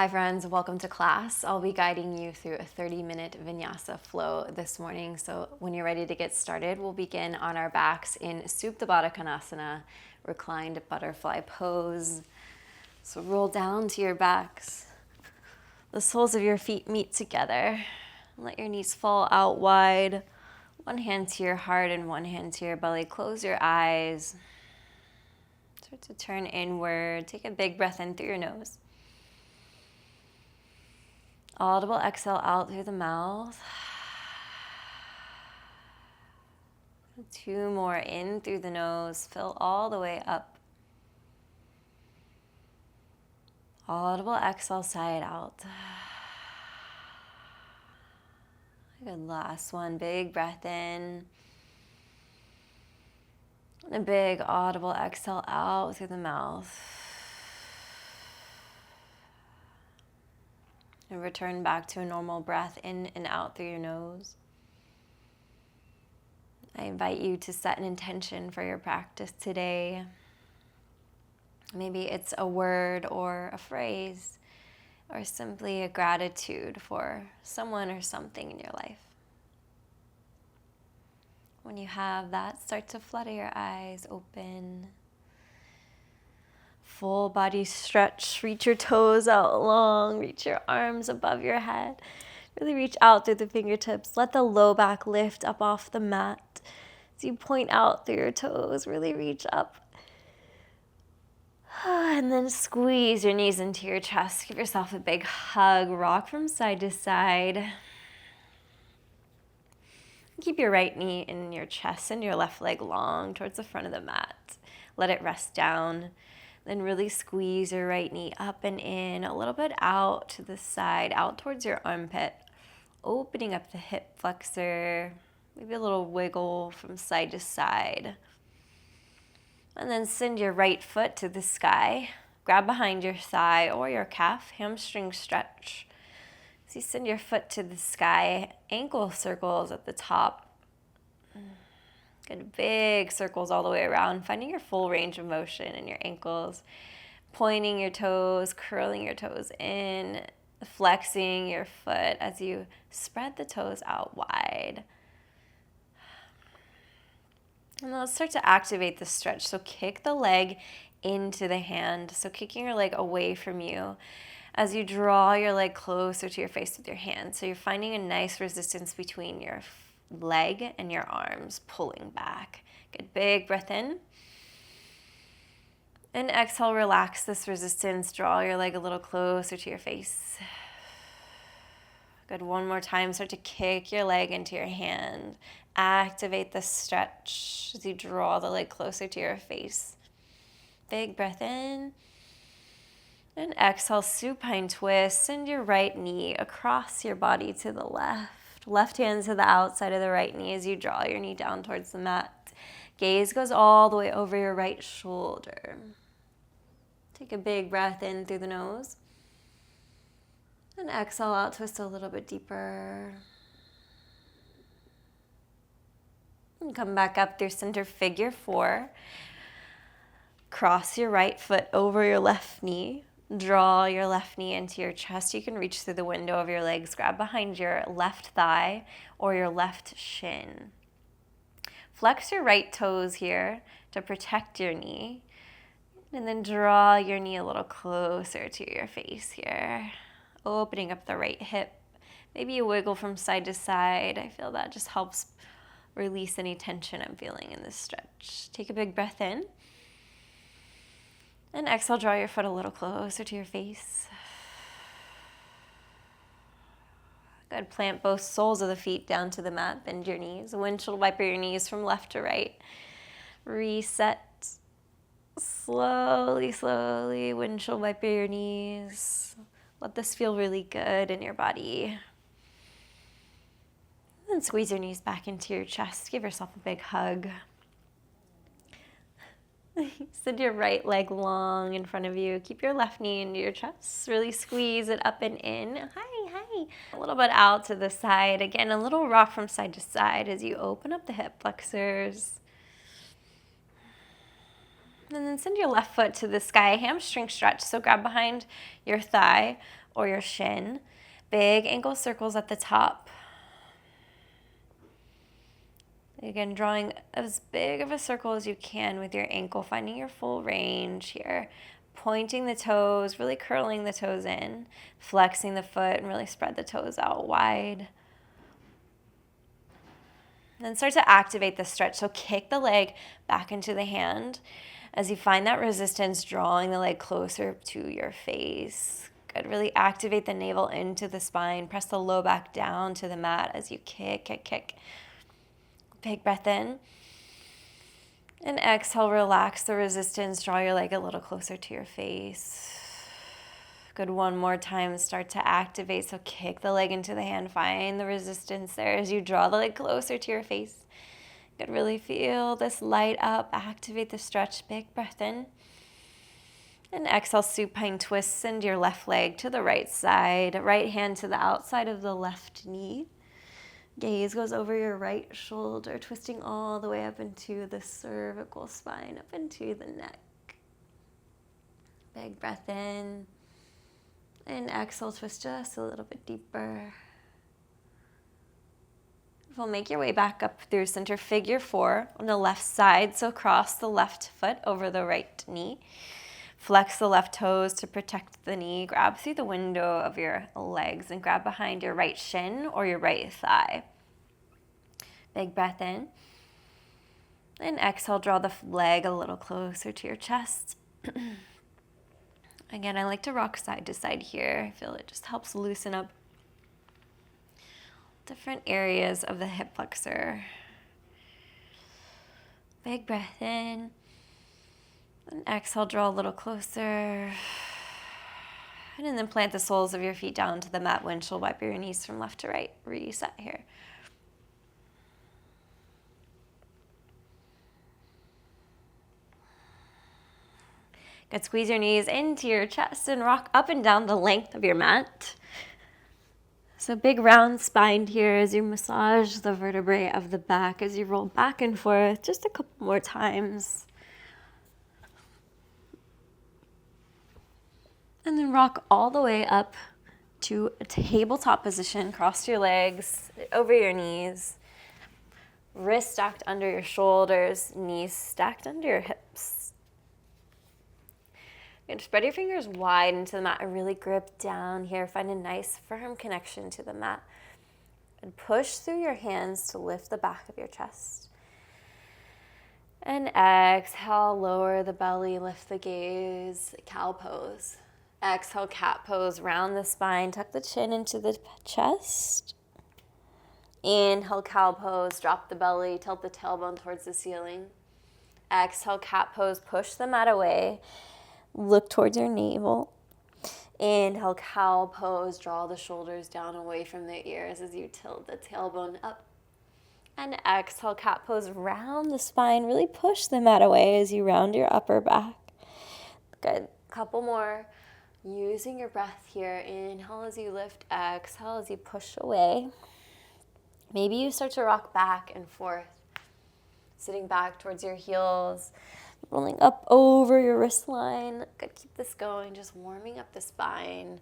Hi friends, welcome to class. I'll be guiding you through a 30-minute Vinyasa flow this morning. So when you're ready to get started, we'll begin on our backs in Supta Baddha Konasana, reclined butterfly pose. So roll down to your backs. The soles of your feet meet together. Let your knees fall out wide. One hand to your heart and one hand to your belly. Close your eyes. Start to turn inward. Take a big breath in through your nose. Audible exhale out through the mouth. 2 more in through the nose. Fill all the way up. Audible exhale, side out. Good, last one. Big breath in. And a big audible exhale out through the mouth. And return back to a normal breath in and out through your nose. I invite you to set an intention for your practice today. Maybe it's a word or a phrase, or simply a gratitude for someone or something in your life. When you have that, start to flutter your eyes open. Full body stretch. Reach your toes out long. Reach your arms above your head. Really reach out through the fingertips. Let the low back lift up off the mat. As you point out through your toes, really reach up. And then squeeze your knees into your chest. Give yourself a big hug. Rock from side to side. Keep your right knee in your chest and your left leg long towards the front of the mat. Let it rest down. Then really squeeze your right knee up and in, a little bit out to the side, out towards your armpit. Opening up the hip flexor. Maybe a little wiggle from side to side. And then send your right foot to the sky. Grab behind your thigh or your calf, hamstring stretch. So you send your foot to the sky, ankle circles at the top. Good big circles all the way around, finding your full range of motion in your ankles. Pointing your toes, curling your toes in, flexing your foot as you spread the toes out wide. And let's start to activate the stretch. So kick the leg into the hand. So kicking your leg away from you as you draw your leg closer to your face with your hand. So you're finding a nice resistance between your leg and your arms, pulling back. Good, big breath in. And exhale, relax this resistance. Draw your leg a little closer to your face. Good, one more time. Start to kick your leg into your hand. Activate the stretch as you draw the leg closer to your face. Big breath in. And exhale, supine twist. Send your right knee across your body to the left. Left hand to the outside of the right knee as you draw your knee down towards the mat. Gaze goes all the way over your right shoulder. Take a big breath in through the nose. And exhale out, twist a little bit deeper. And come back up through center figure 4. Cross your right foot over your left knee. Draw your left knee into your chest. You can reach through the window of your legs. Grab behind your left thigh or your left shin. Flex your right toes here to protect your knee. And then draw your knee a little closer to your face here. Opening up the right hip. Maybe a wiggle from side to side. I feel that just helps release any tension I'm feeling in this stretch. Take a big breath in. And exhale, draw your foot a little closer to your face. Good, plant both soles of the feet down to the mat, bend your knees. Windshield wiper your knees from left to right. Reset. Slowly, slowly, windshield wiper your knees. Let this feel really good in your body. And squeeze your knees back into your chest. Give yourself a big hug. Send your right leg long in front of you. Keep your left knee into your chest. Really squeeze it up and in. Hi. A little bit out to the side. Again, a little rock from side to side as you open up the hip flexors. And then send your left foot to the sky, hamstring stretch. So grab behind your thigh or your shin. Big ankle circles at the top. Again, drawing as big of a circle as you can with your ankle, finding your full range here. Pointing the toes, really curling the toes in, flexing the foot, and really spread the toes out wide. Then start to activate the stretch. So kick the leg back into the hand. As you find that resistance, drawing the leg closer to your face. Good. Really activate the navel into the spine. Press the low back down to the mat as you kick, kick, kick. Big breath in. And exhale, relax the resistance. Draw your leg a little closer to your face. Good. One more time. Start to activate. So kick the leg into the hand. Find the resistance there as you draw the leg closer to your face. Good. Really feel this light up. Activate the stretch. Big breath in. And exhale, supine twist. Send your left leg to the right side. Right hand to the outside of the left knee. Gaze goes over your right shoulder, twisting all the way up into the cervical spine, up into the neck. Big breath in. And exhale, twist just a little bit deeper. We'll make your way back up through center figure 4 on the left side. So cross the left foot over the right knee. Flex the left toes to protect the knee. Grab through the window of your legs and grab behind your right shin or your right thigh. Big breath in. And exhale, draw the leg a little closer to your chest. Again, I like to rock side to side here. I feel it just helps loosen up different areas of the hip flexor. Big breath in. And exhale, draw a little closer. And then plant the soles of your feet down to the mat. Windshield wipe your knees from left to right. Reset here. Good. Squeeze your knees into your chest and rock up and down the length of your mat. So big round spine here as you massage the vertebrae of the back as you roll back and forth just a couple more times. And then rock all the way up to a tabletop position. Cross your legs over your knees. Wrists stacked under your shoulders, knees stacked under your hips. And spread your fingers wide into the mat and really grip down here. Find a nice firm connection to the mat. And push through your hands to lift the back of your chest. And exhale, lower the belly, lift the gaze, cow pose. Exhale, cat pose, round the spine, tuck the chin into the chest. Inhale, cow pose, drop the belly, tilt the tailbone towards the ceiling. Exhale, cat pose, push the mat away. Look towards your navel. Inhale, cow pose. Draw the shoulders down away from the ears as you tilt the tailbone up. And exhale, cat pose. Round the spine. Really push the mat away as you round your upper back. Good. Couple more. Using your breath here. Inhale as you lift. Exhale as you push away. Maybe you start to rock back and forth. Sitting back towards your heels. Rolling up over your wrist line. Good, keep this going, just warming up the spine.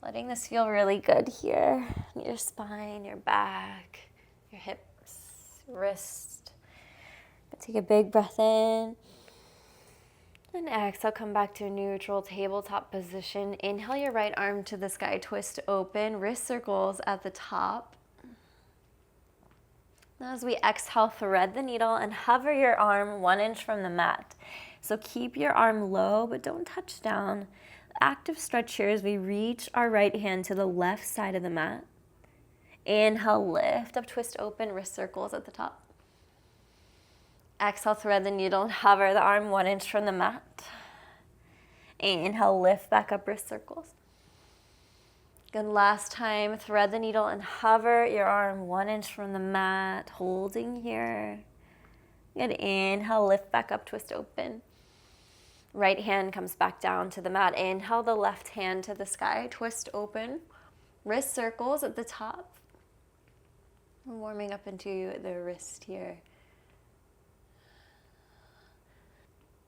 Letting this feel really good here. Your spine, your back, your hips, wrist. Good, take a big breath in. And exhale, come back to a neutral tabletop position. Inhale your right arm to the sky, twist open, wrist circles at the top. Now as we exhale, thread the needle and hover your arm 1 inch from the mat. So keep your arm low, but don't touch down. Active stretch here as we reach our right hand to the left side of the mat. Inhale, lift up, twist open, wrist circles at the top. Exhale, thread the needle and hover the arm 1 inch from the mat. Inhale, lift back up, wrist circles. Good, last time, thread the needle and hover your arm 1 inch from the mat, holding here. Good, inhale, lift back up, twist open. Right hand comes back down to the mat. Inhale the left hand to the sky, twist open. Wrist circles at the top. Warming up into the wrist here.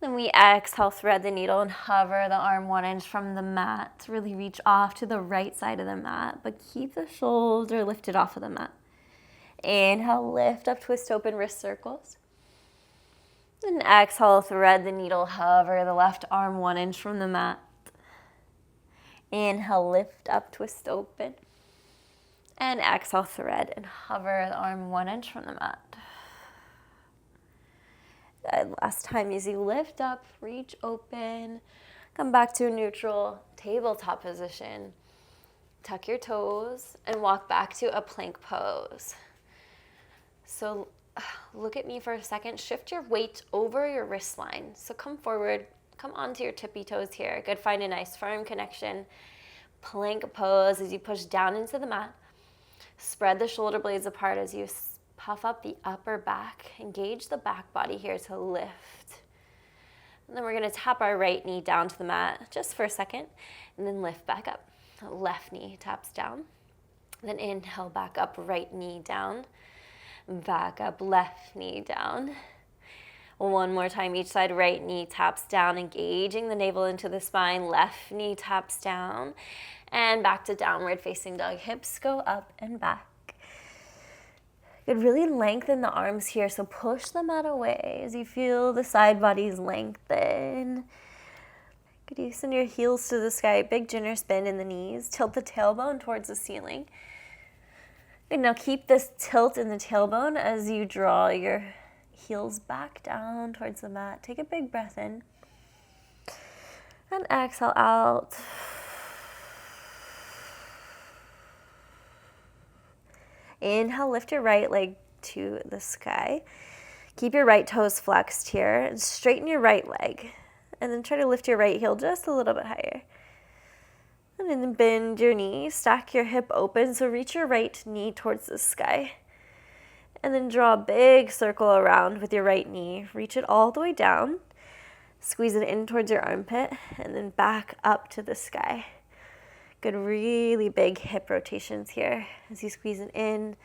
Then we exhale, thread the needle and hover the arm 1 inch from the mat. Really reach off to the right side of the mat, but keep the shoulder lifted off of the mat. Inhale, lift up, twist open, wrist circles. Then exhale, thread the needle, hover the left arm 1 inch from the mat. Inhale, lift up, twist open. And exhale, thread and hover the arm 1 inch from the mat. Good. Last time as you lift up, reach open, come back to a neutral tabletop position. Tuck your toes and walk back to a plank pose. So look at me for a second. Shift your weight over your wrist line. So come forward, come onto your tippy toes here. Good, find a nice firm connection. Plank pose as you push down into the mat. Spread the shoulder blades apart as you puff up the upper back. Engage the back body here to lift. And then we're going to tap our right knee down to the mat just for a second. And then lift back up. Left knee taps down. Then inhale, back up, right knee down. Back up, left knee down. One more time each side, right knee taps down, engaging the navel into the spine. Left knee taps down. And back to downward facing dog. Hips go up and back. Good, really lengthen the arms here. So push the mat away as you feel the side bodies lengthen. Good, you send your heels to the sky. Big generous bend in the knees. Tilt the tailbone towards the ceiling. Good, now keep this tilt in the tailbone as you draw your heels back down towards the mat. Take a big breath in. And exhale out. Inhale, lift your right leg to the sky. Keep your right toes flexed here and straighten your right leg. And then try to lift your right heel just a little bit higher. And then bend your knee, stack your hip open, so reach your right knee towards the sky. And then draw a big circle around with your right knee. Reach it all the way down. Squeeze it in towards your armpit and then back up to the sky. Good, really big hip rotations here as you squeeze it in,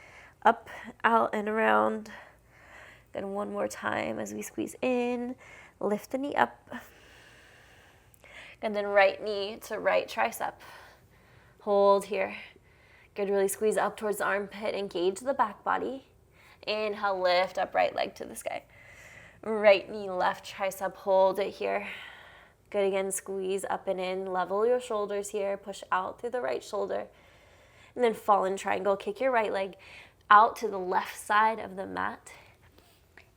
up, out, and around. Then one more time as we squeeze in, lift the knee up. And then right knee to right tricep. Hold here. Good, really squeeze up towards the armpit, engage the back body. Inhale, lift up right leg to the sky. Right knee, left tricep, hold it here. Good, again, squeeze up and in, level your shoulders here, push out through the right shoulder. And then fallen triangle, kick your right leg out to the left side of the mat.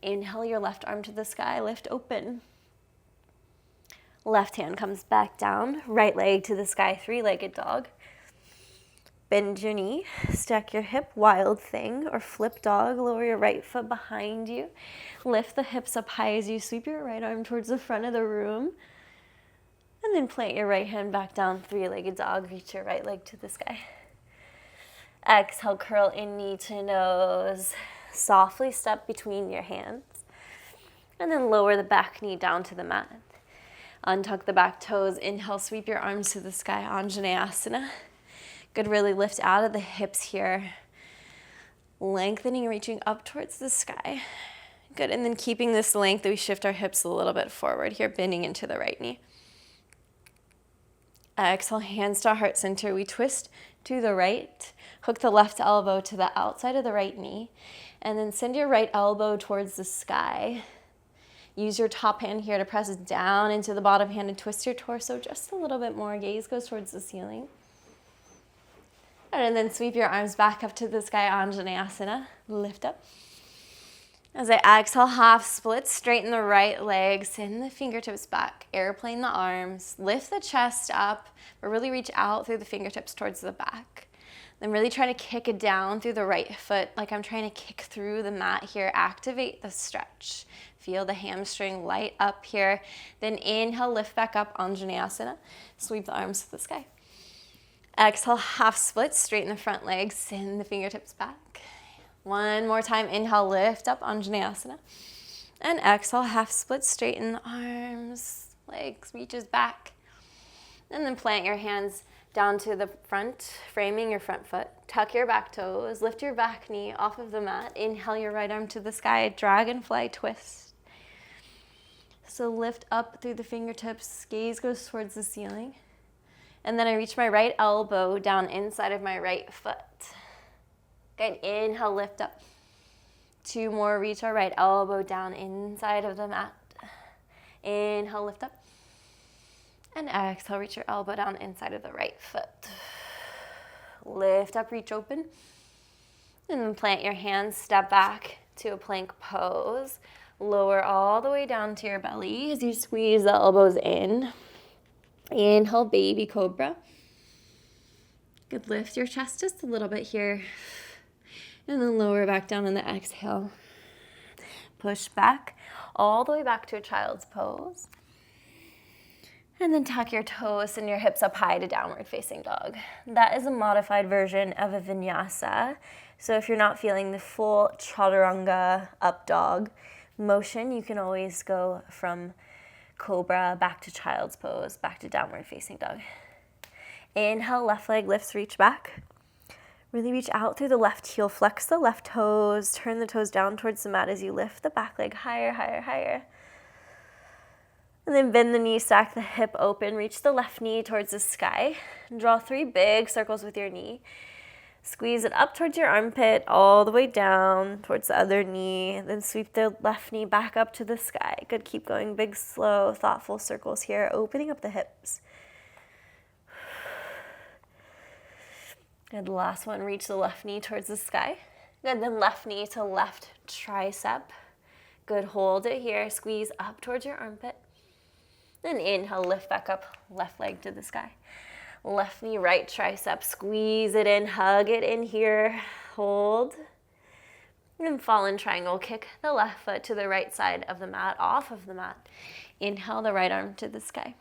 Inhale your left arm to the sky, lift open. Left hand comes back down, right leg to the sky, three-legged dog. Bend your knee, stack your hip, wild thing, or flip dog. Lower your right foot behind you. Lift the hips up high as you sweep your right arm towards the front of the room. And then plant your right hand back down, three-legged dog. Reach your right leg to the sky. Exhale, curl in knee to nose. Softly step between your hands. And then lower the back knee down to the mat. Untuck the back toes. Inhale, sweep your arms to the sky, Anjaneyasana. Good, really lift out of the hips here. Lengthening, reaching up towards the sky. Good, and then keeping this length, we shift our hips a little bit forward here, bending into the right knee. Exhale, hands to heart center. We twist to the right. Hook the left elbow to the outside of the right knee. And then send your right elbow towards the sky. Use your top hand here to press down into the bottom hand and twist your torso just a little bit more. Gaze goes towards the ceiling. And then sweep your arms back up to the sky, Anjaneyasana. Lift up. As I exhale, half split, straighten the right leg, send the fingertips back, airplane the arms, lift the chest up, but really reach out through the fingertips towards the back. Then really try to kick it down through the right foot, like I'm trying to kick through the mat here. Activate the stretch. Feel the hamstring light up here. Then inhale, lift back up, Anjaneyasana. Sweep the arms to the sky. Exhale, half split, straighten the front legs, send the fingertips back. One more time, inhale, lift up, Anjaneyasana. And exhale, half split, straighten the arms, legs, reaches back. And then plant your hands down to the front, framing your front foot. Tuck your back toes, lift your back knee off of the mat. Inhale your right arm to the sky, dragonfly twist. So lift up through the fingertips, gaze goes towards the ceiling. And then I reach my right elbow down inside of my right foot. Good, inhale, lift up. 2 more, reach our right elbow down inside of the mat. Inhale, lift up. And exhale, reach your elbow down inside of the right foot. Lift up, reach open. And then plant your hands, step back to a plank pose. Lower all the way down to your belly as you squeeze the elbows in. Inhale, baby cobra. Good, lift your chest just a little bit here. And then lower back down in the exhale. Push back all the way back to a child's pose. And then tuck your toes and your hips up high to downward facing dog. That is a modified version of a vinyasa. So if you're not feeling the full chaturanga up dog motion, you can always go from cobra back to child's pose, back to downward facing dog. Inhale, left leg lifts, reach back. Really reach out through the left heel, flex the left toes, turn the toes down towards the mat as you lift the back leg higher, higher, higher. And then bend the knee, stack the hip open, reach the left knee towards the sky. Draw 3 big circles with your knee. Squeeze it up towards your armpit, all the way down towards the other knee. Then sweep the left knee back up to the sky. Good, keep going, big, slow, thoughtful circles here, opening up the hips. Good, last one, reach the left knee towards the sky. Good, then left knee to left tricep. Good, hold it here, squeeze up towards your armpit. Then inhale, lift back up, left leg to the sky. Left knee, right tricep, squeeze it in, hug it in here, hold. And fallen triangle, kick the left foot to the right side of the mat, off of the mat. Inhale, the right arm to the sky.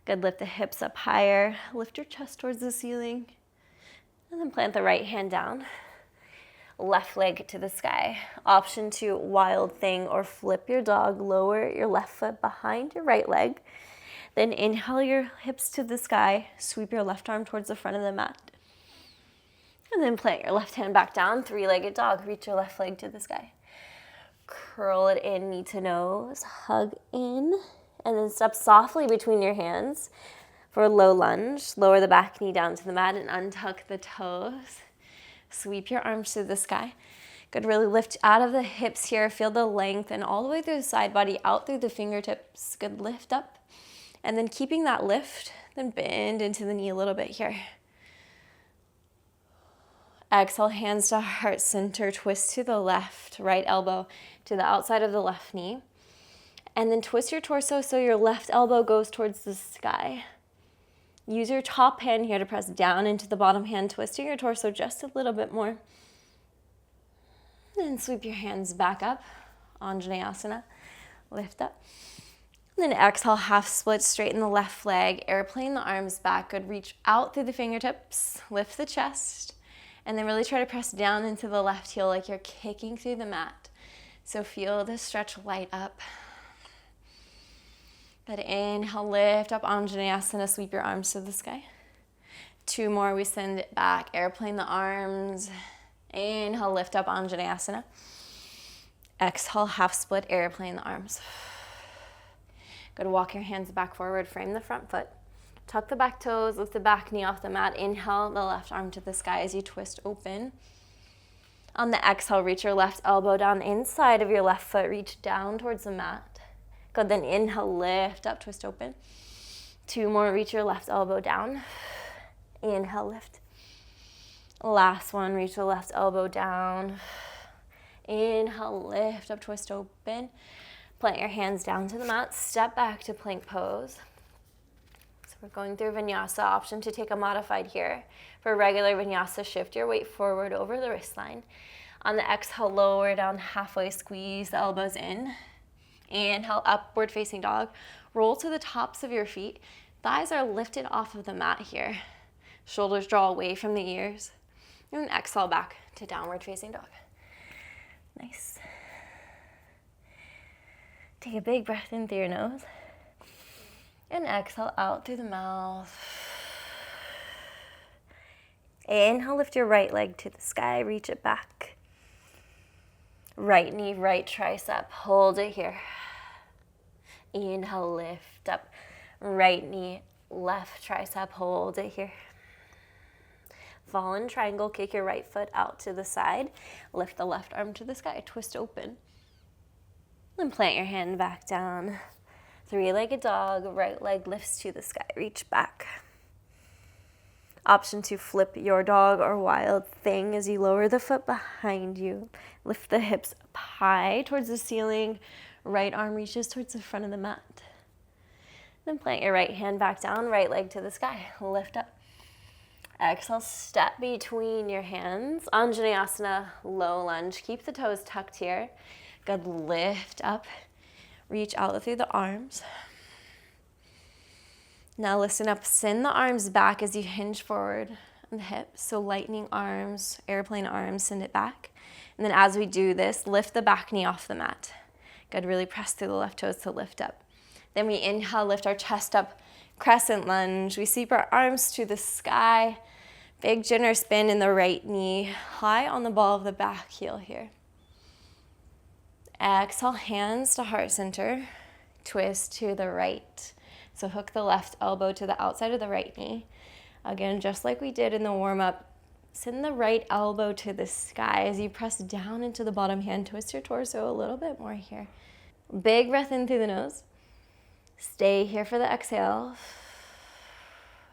Good, lift the hips up higher, lift your chest towards the ceiling. And then plant the right hand down. Left leg to the sky. Option 2, wild thing, or flip your dog. Lower your left foot behind your right leg. Then inhale your hips to the sky. Sweep your left arm towards the front of the mat. And then plant your left hand back down. 3-legged dog. Reach your left leg to the sky. Curl it in, knee to nose. Hug in. And then step softly between your hands for a low lunge. Lower the back knee down to the mat and untuck the toes. Sweep your arms to the sky. Good, really lift out of the hips here. Feel the length and all the way through the side body, out through the fingertips. Good, lift up. And then keeping that lift, then bend into the knee a little bit here. Exhale, hands to heart center. Twist to the left, right elbow to the outside of the left knee. And then twist your torso so your left elbow goes towards the sky. Use your top hand here to press down into the bottom hand, twisting your torso just a little bit more. Then sweep your hands back up, Anjaneyasana, lift up. And then exhale, half split, straighten the left leg, airplane the arms back. Good, reach out through the fingertips, lift the chest, and then really try to press down into the left heel like you're kicking through the mat. So feel the stretch light up. Good, inhale, lift up, Anjaneyasana, sweep your arms to the sky. 2 more, we send it back, airplane the arms. Inhale, lift up, Anjaneyasana. Exhale, half split, airplane the arms. Good, walk your hands back forward, frame the front foot. Tuck the back toes, lift the back knee off the mat. Inhale, the left arm to the sky as you twist open. On the exhale, reach your left elbow down inside of your left foot, reach down towards the mat. Good, then inhale, lift up, twist open. 2 more, reach your left elbow down. Inhale, lift. Last one, reach the left elbow down. Inhale, lift up, twist open. Plant your hands down to the mat, step back to plank pose. So we're going through vinyasa, option to take a modified here. For regular vinyasa, shift your weight forward over the wrist line. On the exhale, lower down halfway, squeeze the elbows in. Inhale, upward facing dog. Roll to the tops of your feet. Thighs are lifted off of the mat here. Shoulders draw away from the ears. And exhale back to downward facing dog. Nice. Take a big breath in through your nose. And exhale out through the mouth. Inhale, lift your right leg to the sky, reach it back. Right knee, right tricep, hold it here. Inhale, lift up. Right knee, left tricep, hold it here. Fallen triangle, kick your right foot out to the side. Lift the left arm to the sky, twist open. And plant your hand back down. Three-legged dog, right leg lifts to the sky, reach back. Option to flip your dog or wild thing as you lower the foot behind you. Lift the hips up high towards the ceiling. Right arm reaches towards the front of the mat. Then plant your right hand back down, right leg to the sky. Lift up. Exhale, step between your hands. Anjaneyasana, low lunge. Keep the toes tucked here. Good, lift up. Reach out through the arms. Now listen up, send the arms back as you hinge forward on the hips. So lightning arms, airplane arms, send it back. And then as we do this, lift the back knee off the mat. Good, really press through the left toes to lift up. Then we inhale, lift our chest up, crescent lunge. We sweep our arms to the sky. Big generous bend in the right knee, high on the ball of the back heel here. Exhale, hands to heart center. Twist to the right. So hook the left elbow to the outside of the right knee. Again, just like we did in the warm-up, send the right elbow to the sky as you press down into the bottom hand. Twist your torso a little bit more here. Big breath in through the nose. Stay here for the exhale.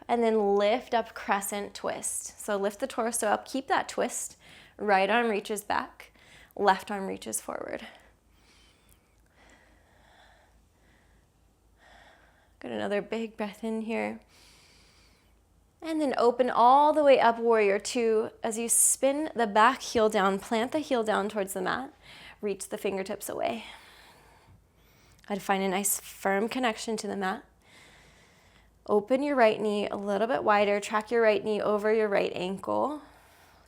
And then lift up, crescent twist. So lift the torso up, keep that twist. Right arm reaches back, left arm reaches forward. Good, another big breath in here. And then open all the way up, warrior two. As you spin the back heel down, plant the heel down towards the mat. Reach the fingertips away. I'd find a nice firm connection to the mat. Open your right knee a little bit wider. Track your right knee over your right ankle.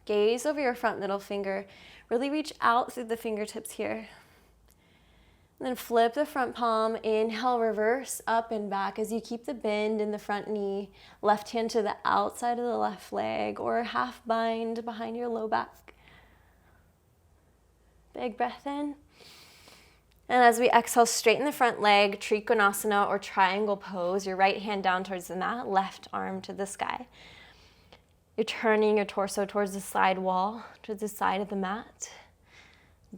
Gaze over your front middle finger. Really reach out through the fingertips here. And then flip the front palm. Inhale, reverse up and back as you keep the bend in the front knee. Left hand to the outside of the left leg or half bind behind your low back. Big breath in. And as we exhale, straighten the front leg, Trikonasana or triangle pose. Your right hand down towards the mat, left arm to the sky. You're turning your torso towards the side wall, towards the side of the mat.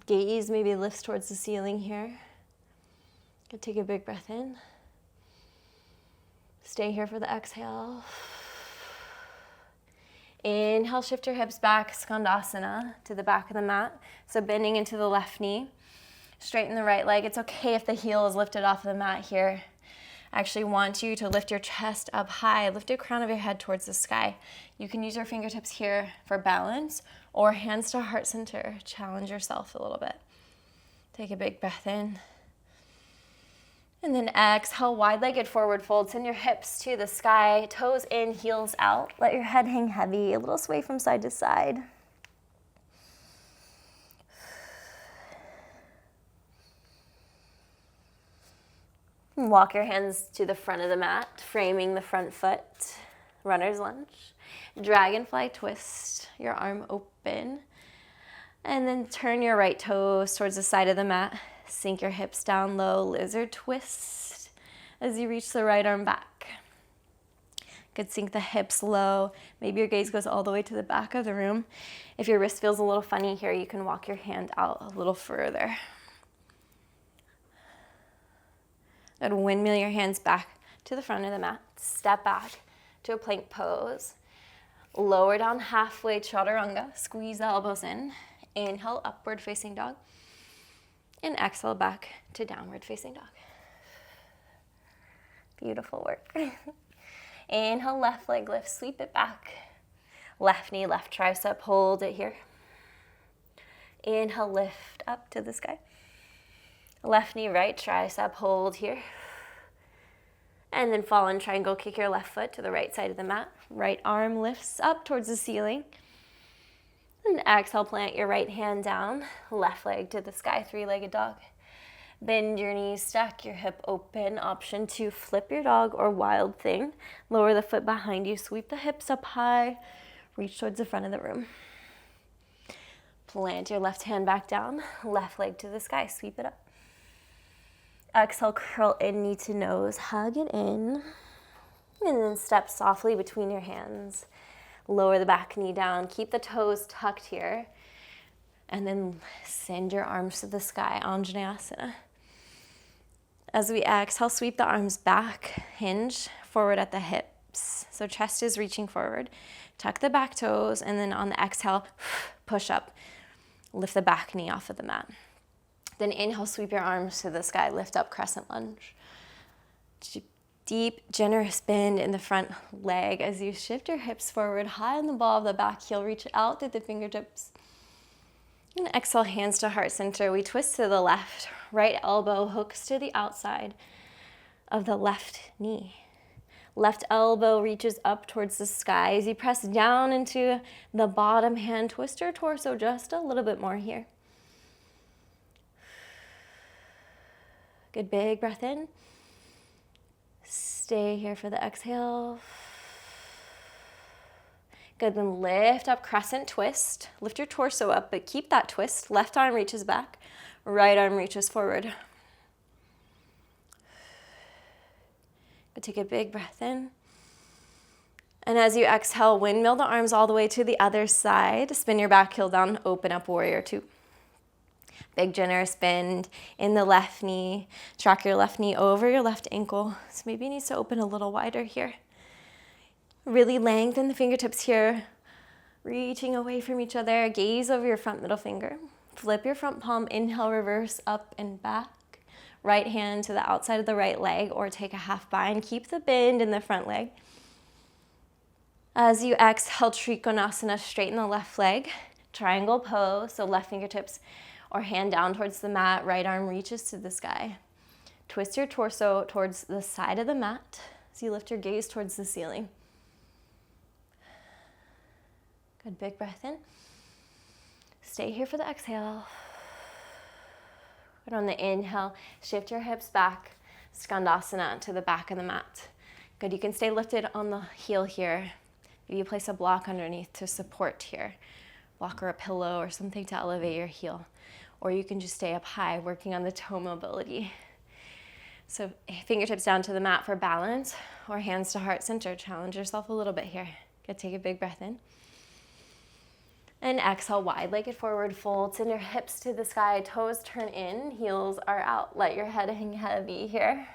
Gaze maybe lifts towards the ceiling here. Take a big breath in. Stay here for the exhale. Inhale, shift your hips back, Skandasana, to the back of the mat. So bending into the left knee. Straighten the right leg. It's okay if the heel is lifted off the mat here. I actually want you to lift your chest up high. Lift your crown of your head towards the sky. You can use your fingertips here for balance or hands to heart center. Challenge yourself a little bit. Take a big breath in. And then exhale, wide-legged forward fold. Send your hips to the sky, toes in, heels out. Let your head hang heavy, a little sway from side to side. Walk your hands to the front of the mat, framing the front foot. Runner's lunge. Dragonfly twist, your arm open. And then turn your right toes towards the side of the mat. Sink your hips down low, lizard twist as you reach the right arm back. Good, sink the hips low. Maybe your gaze goes all the way to the back of the room. If your wrist feels a little funny here, you can walk your hand out a little further. Good, windmill your hands back to the front of the mat. Step back to a plank pose. Lower down halfway, chaturanga. Squeeze the elbows in. Inhale, upward facing dog. And exhale back to downward facing dog. Beautiful work. Inhale, left leg lift, sweep it back. Left knee, left tricep, hold it here. Inhale, lift up to the sky. Left knee, right tricep, hold here. And then fallen triangle, kick your left foot to the right side of the mat. Right arm lifts up towards the ceiling. And exhale, plant your right hand down, left leg to the sky, three-legged dog. Bend your knees, stack your hip open. Option 2, flip your dog or wild thing. Lower the foot behind you, sweep the hips up high, reach towards the front of the room. Plant your left hand back down, left leg to the sky, sweep it up. Exhale, curl in, knee to nose, hug it in. And then step softly between your hands. Lower the back knee down. Keep the toes tucked here. And then send your arms to the sky, Anjaneyasana. As we exhale, sweep the arms back, hinge forward at the hips. So chest is reaching forward. Tuck the back toes, and then on the exhale, push up. Lift the back knee off of the mat. Then inhale, sweep your arms to the sky, lift up, crescent lunge. Deep, generous bend in the front leg as you shift your hips forward, high on the ball of the back heel, reach out through the fingertips. And exhale, hands to heart center. We twist to the left, right elbow hooks to the outside of the left knee. Left elbow reaches up towards the sky. As you press down into the bottom hand, twist your torso just a little bit more here. Good, big breath in. Stay here for the exhale. Good, then lift up, crescent twist. Lift your torso up, but keep that twist. Left arm reaches back, right arm reaches forward. Good, take a big breath in. And as you exhale, windmill the arms all the way to the other side. Spin your back heel down, open up, warrior two. Big generous bend in the left knee. Track your left knee over your left ankle. So maybe it needs to open a little wider here. Really lengthen the fingertips here. Reaching away from each other. Gaze over your front middle finger. Flip your front palm. Inhale, reverse up and back. Right hand to the outside of the right leg or take a half bind. Keep the bend in the front leg. As you exhale, Trikonasana, straighten the left leg. Triangle pose, so left fingertips or hand down towards the mat, right arm reaches to the sky. Twist your torso towards the side of the mat as you lift your gaze towards the ceiling. Good, big breath in. Stay here for the exhale. And on the inhale, shift your hips back, Skandasana to the back of the mat. Good, you can stay lifted on the heel here. Maybe you place a block underneath to support here. Block or a pillow or something to elevate your heel. Or you can just stay up high, working on the toe mobility. So fingertips down to the mat for balance, or hands to heart center. Challenge yourself a little bit here. Good, take a big breath in. And exhale, wide-legged forward fold. Send your hips to the sky, toes turn in, heels are out. Let your head hang heavy here.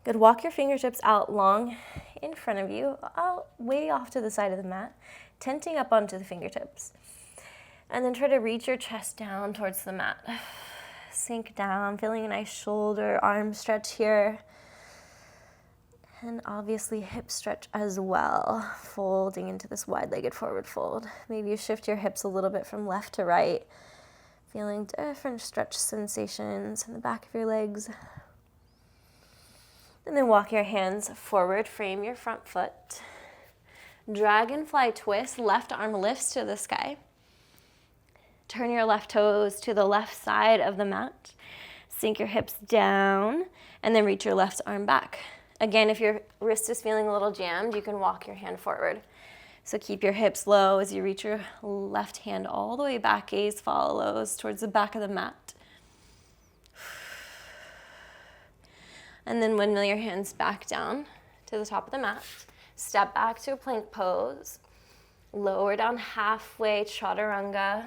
Good, walk your fingertips out long in front of you, out way off to the side of the mat, tenting up onto the fingertips. And then try to reach your chest down towards the mat. Sink down, feeling a nice shoulder, arm stretch here. And obviously hip stretch as well, folding into this wide-legged forward fold. Maybe you shift your hips a little bit from left to right, feeling different stretch sensations in the back of your legs. And then walk your hands forward, frame your front foot. Dragonfly twist, left arm lifts to the sky. Turn your left toes to the left side of the mat. Sink your hips down, and then reach your left arm back. Again, if your wrist is feeling a little jammed, you can walk your hand forward. So keep your hips low as you reach your left hand all the way back. Gaze follows towards the back of the mat. And then windmill your hands back down to the top of the mat. Step back to a plank pose. Lower down halfway, chaturanga.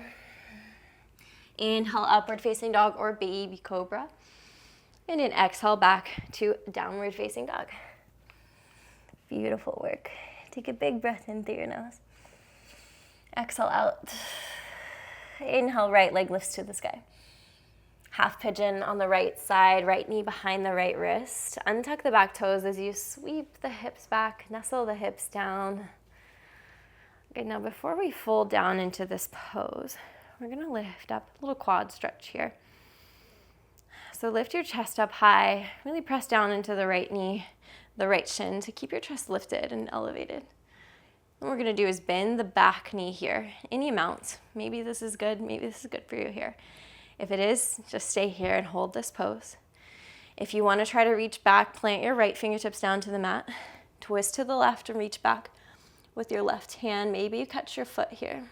Inhale, upward facing dog or baby cobra. And then exhale back to downward facing dog. Beautiful work. Take a big breath in through your nose. Exhale out. Inhale, right leg lifts to the sky. Half pigeon on the right side, right knee behind the right wrist. Untuck the back toes as you sweep the hips back, nestle the hips down. Okay, now before we fold down into this pose, we're gonna lift up, a little quad stretch here. So lift your chest up high, really press down into the right knee, the right shin to keep your chest lifted and elevated. What we're gonna do is bend the back knee here, any amount. Maybe this is good, maybe this is good for you here. If it is, just stay here and hold this pose. If you wanna try to reach back, plant your right fingertips down to the mat, twist to the left and reach back with your left hand. Maybe you catch your foot here.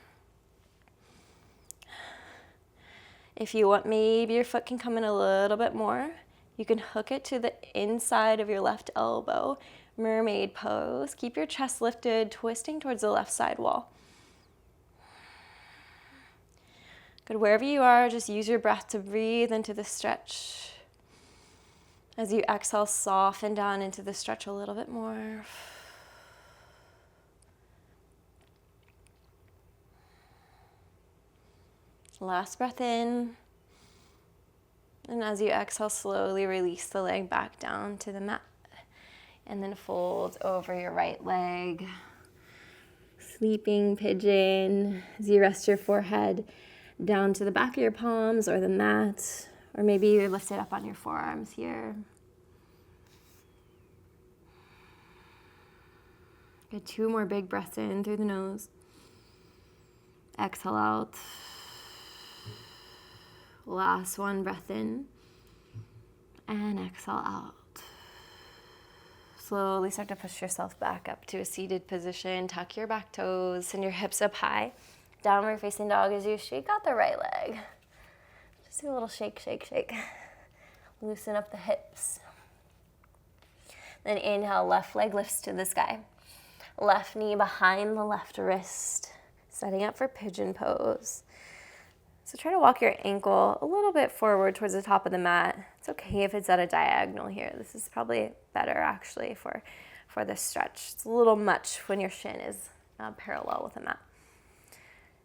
If you want, maybe your foot can come in a little bit more. You can hook it to the inside of your left elbow. Mermaid pose. Keep your chest lifted, twisting towards the left side wall. Good, wherever you are, just use your breath to breathe into the stretch. As you exhale, soften down into the stretch a little bit more. Last breath in. And as you exhale, slowly release the leg back down to the mat. And then fold over your right leg. Sleeping pigeon. As you rest your forehead down to the back of your palms or the mat. Or maybe you lift it up on your forearms here. Get 2 more big breaths in through the nose. Exhale out. Last one, breath in. And exhale out. Slowly start to push yourself back up to a seated position. Tuck your back toes, send your hips up high. Downward facing dog as you shake out the right leg. Just do a little shake, shake, shake. Loosen up the hips. Then inhale, left leg lifts to the sky. Left knee behind the left wrist. Setting up for pigeon pose. So try to walk your ankle a little bit forward towards the top of the mat. It's okay if it's at a diagonal here. This is probably better actually for this stretch. It's a little much when your shin is parallel with the mat.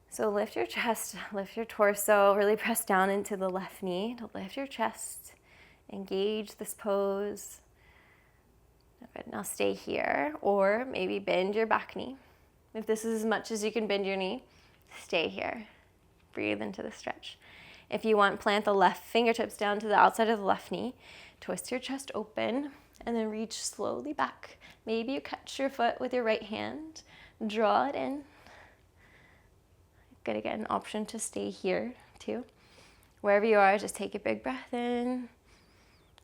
So lift your chest, lift your torso, really press down into the left knee to lift your chest. Engage this pose. Good. Now stay here, or maybe bend your back knee. If this is as much as you can bend your knee, stay here. Breathe into the stretch. If you want, plant the left fingertips down to the outside of the left knee. Twist your chest open and then reach slowly back. Maybe you catch your foot with your right hand. Draw it in. Good, again, option to stay here too. Wherever you are, just take a big breath in.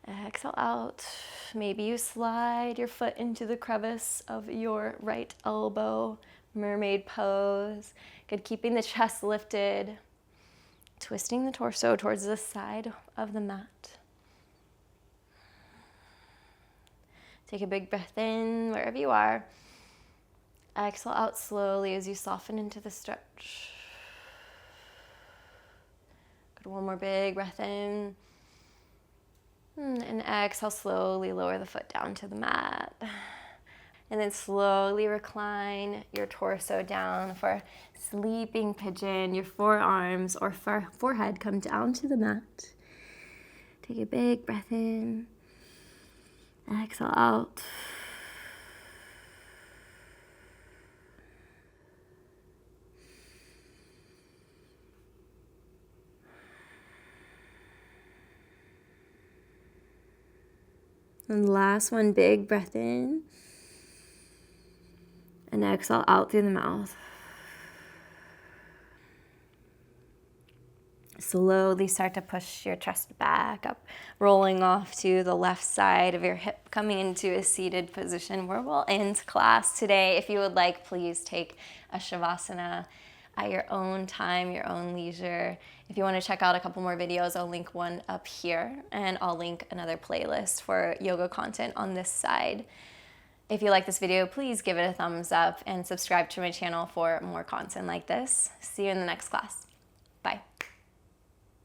Exhale out. Maybe you slide your foot into the crevice of your right elbow. Mermaid pose. Good, keeping the chest lifted. Twisting the torso towards the side of the mat. Take a big breath in wherever you are. Exhale out slowly as you soften into the stretch. Good, one more big breath in. And exhale, slowly lower the foot down to the mat. And then slowly recline your torso down for sleeping pigeon. Your forearms or forehead come down to the mat. Take a big breath in. Exhale out. And last one, big breath in. And exhale out through the mouth. Slowly start to push your chest back up, rolling off to the left side of your hip, coming into a seated position where we'll end class today. If you would like, please take a Shavasana at your own time, your own leisure. If you want to check out a couple more videos, I'll link one up here, and I'll link another playlist for yoga content on this side. If you like this video, please give it a thumbs up and subscribe to my channel for more content like this. See you in the next class. Bye.